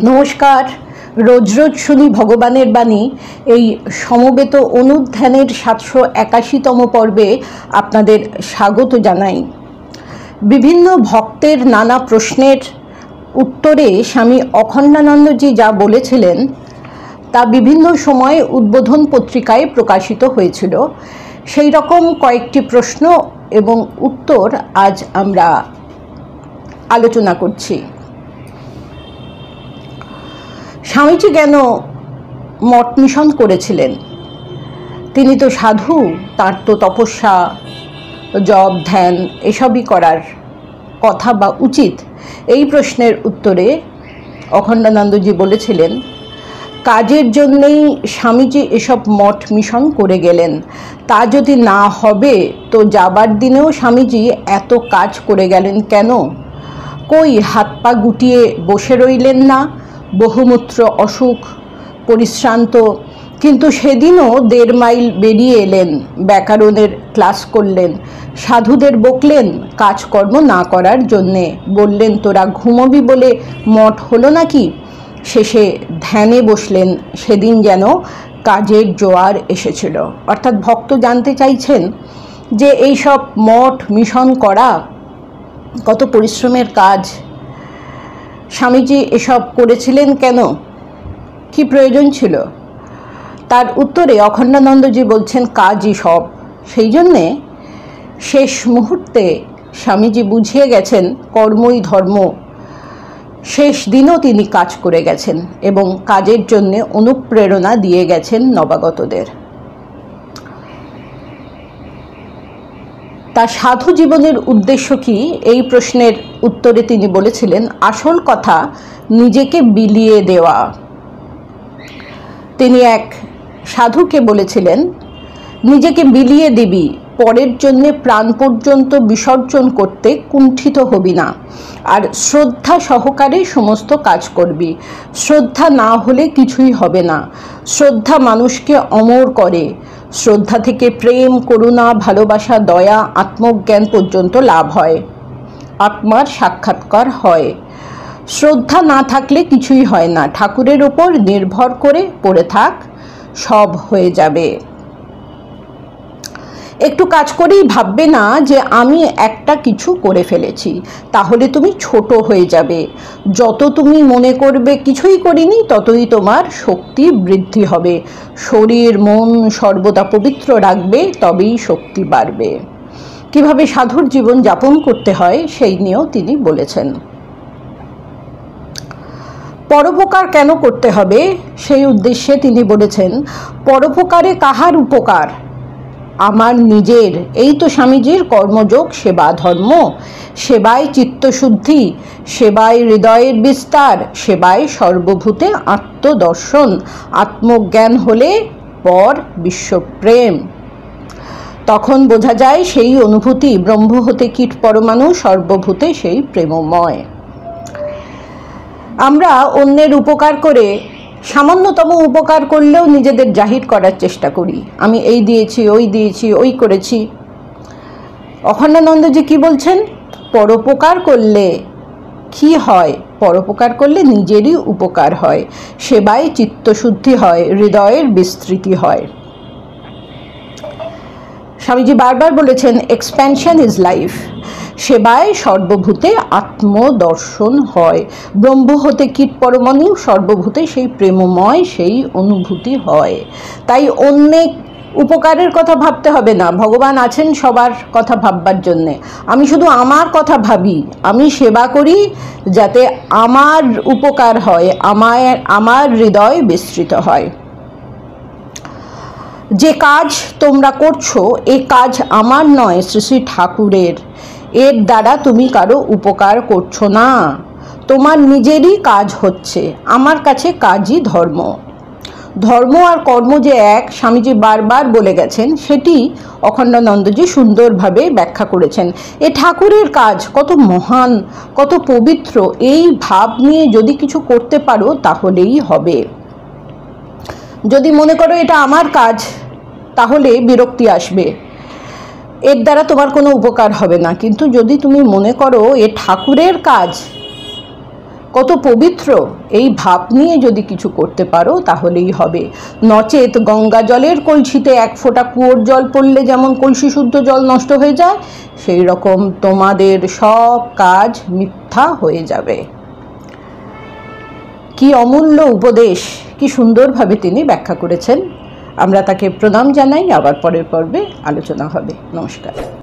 নমস্কার। রোজ রোজ শুনি ভগবানের বাণী। এই সমবেত অনুধ্যানের 781তম পর্বে আপনাদের স্বাগত জানাই। বিভিন্ন ভক্তের নানা প্রশ্নের উত্তরে স্বামী অখণ্ডানন্দজি যা বলেছিলেন তা বিভিন্ন সময়ে উদ্বোধন পত্রিকায় প্রকাশিত হয়েছিল। সেই রকম কয়েকটি প্রশ্ন এবং উত্তর আজ আমরা আলোচনা করছি। স্বামীজি কেন মঠ মিশন করেছিলেন? তিনি তো সাধু, তার তো তপস্যা, জপ, ধ্যান এসবই করার কথা বা উচিত। এই প্রশ্নের উত্তরে অখণ্ডানন্দজি বলেছিলেন, কাজের জন্যেই স্বামীজি এসব মঠ মিশন করে গেলেন। তা যদি না হবে তো যাবার দিনেও স্বামীজি এত কাজ করে গেলেন কেন? কই হাত পা গুটিয়ে বসে রইলেন না? বহুমূত্র অসুখ, পরিশ্রান্ত, কিন্তু সেদিনও 1.5 মাইল বেরিয়ে এলেন, ব্যাকরণের ক্লাস করলেন, সাধুদের বকলেন কাজকর্ম না করার জন্যে, বললেন তোরা ঘুমোবি বলে মঠ হলো নাকি? শেষে ধ্যানে বসলেন। সেদিন যেন কাজের জোয়ার এসেছিল। অর্থাৎ ভক্ত জানতে চাইছেন যে এইসব মঠ মিশন করা কত পরিশ্রমের কাজ। স্বামীজি এসব করেছিলেন কেন? কি প্রয়োজন ছিল? তার উত্তরে অখণ্ডানন্দজি বলছেন, কাজই সব। সেই জন্যে শেষ মুহূর্তে স্বামীজি বুঝিয়ে গেছেন কর্মই ধর্ম। শেষ দিনও তিনি কাজ করে গেছেন এবং কাজের জন্যে অনুপ্রেরণা দিয়ে গেছেন নবাগতদের। তার সাধু জীবনের উদ্দেশ্য কি? এই প্রশ্নের উত্তরে তিনি বলেছিলেন, আসল কথা নিজেকে বিলিয়ে দেওয়া। তিনি এক সাধুকে বলেছিলেন, নিজেকে বিলিয়ে দিবি, পরের জন্যে প্রাণ পর্যন্ত বিসর্জন করতে কুণ্ঠিত হবি না, আর শ্রদ্ধা সহকারে সমস্ত কাজ করবি। শ্রদ্ধা না হলে কিছুই হবে না। শ্রদ্ধা মানুষকে অমর করে। শ্রদ্ধা থেকে প্রেম, করুণা, ভালোবাসা, দয়া, আত্মজ্ঞান পর্যন্ত লাভ হয়, আত্মার সাক্ষাৎকার হয়। শ্রদ্ধা না থাকলে কিছুই হয় না। ঠাকুরের ওপর নির্ভর করে পড়ে থাক, সব হয়ে যাবে। একটু কাজ করেই ভাববে না যে আমি একটা কিছু করে ফেলেছি, তাহলে তুমি ছোট হয়ে যাবে। যত তুমি মনে করবে কিছুই করিনি, ততই তোমার শক্তি বৃদ্ধি হবে। শরীর মন সর্বদা পবিত্র রাখবে, তবেই শক্তি বাড়বে। কিভাবে সাধুর জীবন যাপন করতে হয় সেই নিয়েও তিনি বলেছেন। পরোপকার কেন করতে হবে সেই উদ্দেশ্যে তিনি বলেছেন, পরোপকারে কাহার উপকার? আমার নিজের। এই তো স্বামীজির কর্মযোগ, সেবা ধর্ম। সেবায় চিত্তশুদ্ধি, সেবায় হৃদয়ের বিস্তার, সেবায় সর্বভূতে আত্মদর্শন, আত্মজ্ঞান হলে পর বিশ্বপ্রেম। তখন বোঝা যায় সেই অনুভূতি, ব্রহ্ম হতে কীট পরমাণু, সর্বভূতে সেই প্রেমময়। আমরা অন্যের উপকার করে, সামান্যতম উপকার করলেও নিজেদের জাহির করার চেষ্টা করি, আমি এই দিয়েছি, ওই দিয়েছি, ওই করেছি। অখণ্ডানন্দজি কি বলছেন? পরোপকার করলে কি হয়? পরোপকার করলে নিজেরই উপকার হয়, সেবায় চিত্তশুদ্ধি হয়, হৃদয়ের বিস্তৃতি হয়। স্বামীজি বারবার বলেছেন, এক্সপ্যানশন ইজ লাইফ। সেবায় সর্বভূতে আত্মদর্শন হয়। ব্রহ্ম হতে কীট পরমাণু, সর্বভূতে সেই প্রেমময়, সেই অনুভূতি হয়। তাই অন্যের উপকারের কথা ভাবতে হবে না। ভগবান আছেন সবার কথা ভাববার জন্যে। আমি শুধু আমার কথা ভাবি, আমি সেবা করি যাতে আমার উপকার হয়, আমার হৃদয় বিস্তৃত হয়। যে কাজ তোমরা করছো এ কাজ আমার নয়, শ্রী শ্রী ঠাকুরের। এর দ্বারা তুমি কারো উপকার করছো না, তোমার নিজেরই কাজ হচ্ছে। আমার কাছে কাজই ধর্ম। ধর্ম আর কর্ম যে এক, স্বামীজি বারবার বলে গেছেন, সেটি অখণ্ডানন্দজি সুন্দরভাবে ব্যাখ্যা করেছেন। এ ঠাকুরের কাজ কত মহান, কত পবিত্র, এই ভাব নিয়ে যদি কিছু করতে পারো তাহলেই হবে। যদি মনে করো এটা আমার কাজ, তাহলে বিরক্তি আসবে, এর দ্বারা তোমার কোনো উপকার হবে না। কিন্তু যদি তুমি মনে করো এ ঠাকুরের কাজ, কত পবিত্র, এই ভাব নিয়ে যদি কিছু করতে পারো তাহলেই হবে। নচেত গঙ্গা জলের কলসিতে এক ফোঁটা কুয়োর জল পড়লে যেমন কলসি শুদ্ধ জল নষ্ট হয়ে যায়, সেই রকম তোমাদের সব কাজ মিথ্যা হয়ে যাবে। কি অমূল্য উপদেশ, কি সুন্দরভাবে তিনি ব্যাখ্যা করেছেন। আমরা তাকে প্রণাম জানাই। আবার পরের পর্বে আলোচনা হবে। নমস্কার।